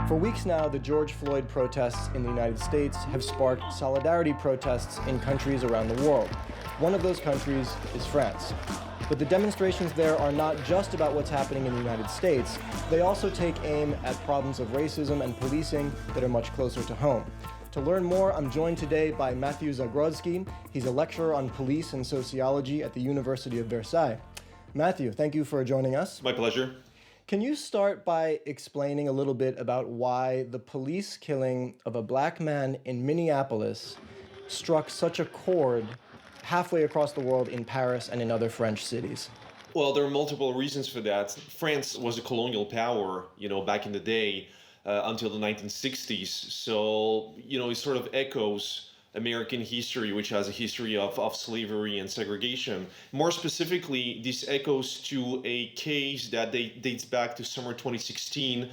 For weeks now, the George Floyd protests in the United States have sparked solidarity protests in countries around the world. One of those countries is France. But the demonstrations there are not just about what's happening in the United States. They also take aim at problems of racism and policing that are much closer to home. To learn more, I'm joined today by Mathieu Zagrodzki. He's a lecturer on police and sociology at the University of Versailles. Mathieu, thank you for joining us. My pleasure. Can you start by explaining a little bit about why the police killing of a black man in Minneapolis struck such a chord halfway across the world in Paris and in other French cities? Well, there are multiple reasons for that. France was a colonial power, back in the day until the 1960s. So, it sort of echoes American history, which has a history of slavery and segregation. More specifically, this echoes to a case that dates back to summer 2016,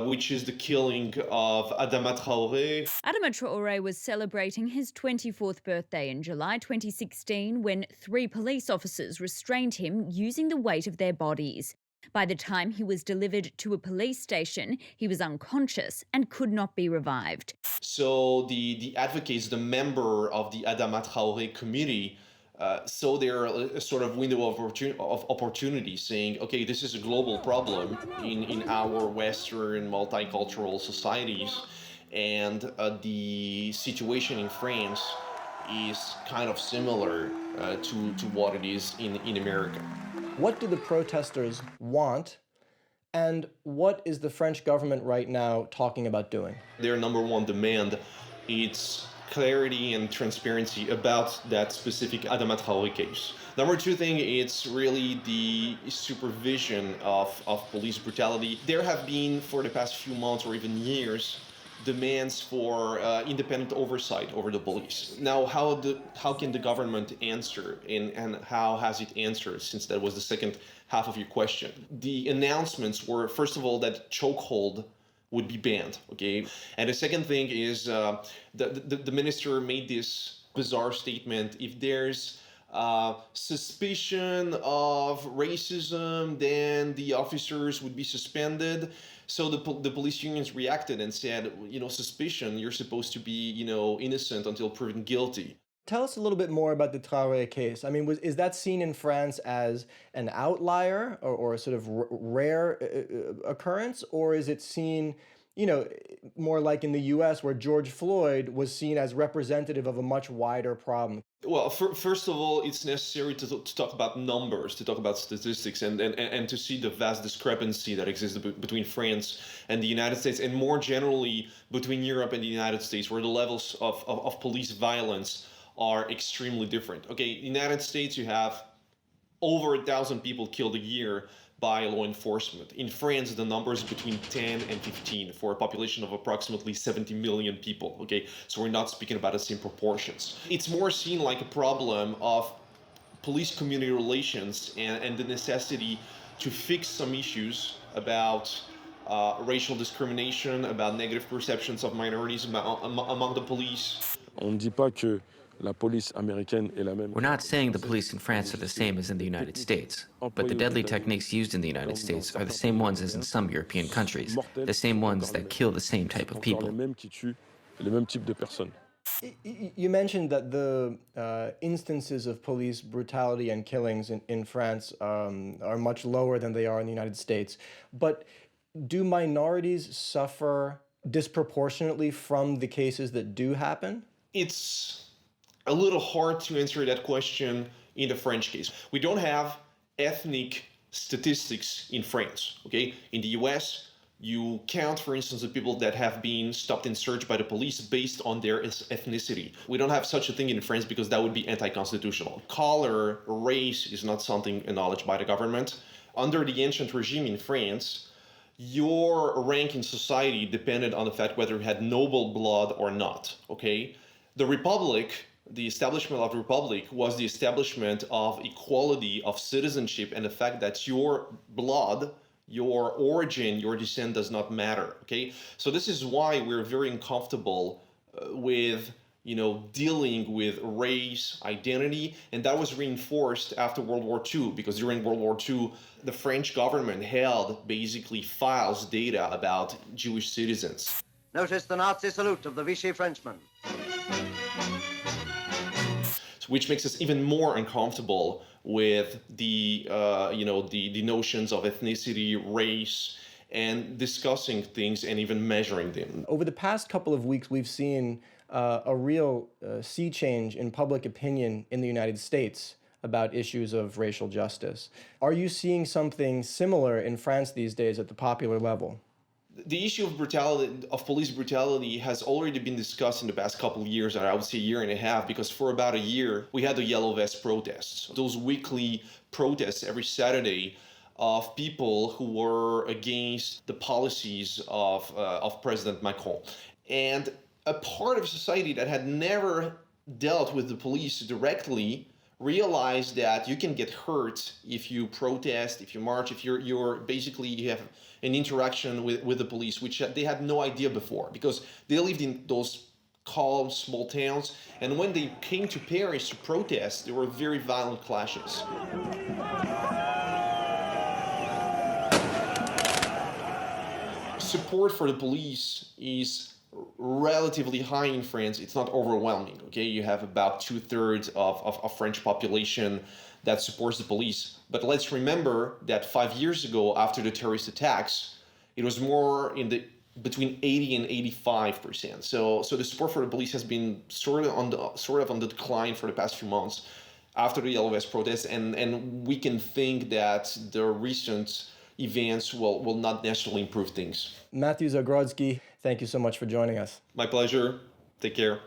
which is the killing of Adama Traoré. Adama Traoré was celebrating his 24th birthday in July 2016 when 3 police officers restrained him using the weight of their bodies. By the time he was delivered to a police station, he was unconscious and could not be revived. So the advocates, the member of the Adama Traoré community, saw there a sort of window of opportunity, saying, okay, this is a global problem in our Western multicultural societies, and the situation in France is kind of similar to what it is in America. What do the protesters want, and what is the French government right now talking about doing? Their number one demand is clarity and transparency about that specific Adama Traoré case. Number two thing, it's really the supervision of police brutality. There have been, for the past few months or even years, demands for independent oversight over the police. Now, how can the government answer, and how has it answered, since that was the second half of your question? The announcements were, first of all, that chokehold would be banned, okay? And the second thing is the minister made this bizarre statement: if there's suspicion of racism, then the officers would be suspended. So the police unions reacted and said, suspicion, you're supposed to be, innocent until proven guilty. Tell us a little bit more about the Traoré case. I mean, is that seen in France as an outlier or a sort of rare occurrence, or is it seen, more like in the US, where George Floyd was seen as representative of a much wider problem? Well, first of all, it's necessary to talk about numbers, to talk about statistics, and to see the vast discrepancy that exists between France and the United States, and more generally between Europe and the United States, where the levels of police violence are extremely different. Okay, in the United States, you have over 1,000 people killed a year by law enforcement. In France, the number is between 10 and 15 for a population of approximately 70 million people, okay? So we're not speaking about the same proportions. It's more seen like a problem of police-community relations and the necessity to fix some issues about racial discrimination, about negative perceptions of minorities among the police. On ne dit pas que la police américaine est la même. We're not saying the police in France are the same as in the United States, but the deadly techniques used in the United States are the same ones as in some European countries, the same ones that kill the same type of people. Les mêmes types de personnes. You mentioned that the instances of police brutality and killings in France are much lower than they are in the United States. But do minorities suffer disproportionately from the cases that do happen? It's a little hard to answer that question in the French case. We don't have ethnic statistics in France, okay? In the US, you count, for instance, the people that have been stopped and searched by the police based on their ethnicity. We don't have such a thing in France because that would be anti-constitutional. Color, race is not something acknowledged by the government. Under the ancient regime in France, your rank in society depended on the fact whether you had noble blood or not, okay? The Republic, the establishment of the Republic, was the establishment of equality of citizenship and the fact that your blood, your origin, your descent does not matter, okay? So this is why we're very uncomfortable with dealing with race, identity, and that was reinforced after World War II, because during World War II, the French government held basically files, data about Jewish citizens. Notice the Nazi salute of the Vichy Frenchman. Which makes us even more uncomfortable with the notions of ethnicity, race, and discussing things and even measuring them. Over the past couple of weeks, we've seen a real sea change in public opinion in the United States about issues of racial justice. Are you seeing something similar in France these days at the popular level? The issue of brutality, of police brutality, has already been discussed in the past couple of years, and I would say a year and a half, because for about a year, we had the Yellow Vest protests. Those weekly protests every Saturday of people who were against the policies of President Macron. And a part of society that had never dealt with the police directly realized that you can get hurt if you protest, if you march, if you have an interaction with the police, which they had no idea before, because they lived in those calm, small towns. And when they came to Paris to protest, there were very violent clashes. Support for the police is relatively high in France. It's not overwhelming, okay? You have about 2/3 of French population that supports the police. But let's remember that 5 years ago, after the terrorist attacks, it was more between 80 and 85%. So the support for the police has been sort of on the decline for the past few months after the Yellow Vest protests, and we can think that the recent events will not necessarily improve things. Mathieu Zagrodzki, thank you so much for joining us. My pleasure. Take care.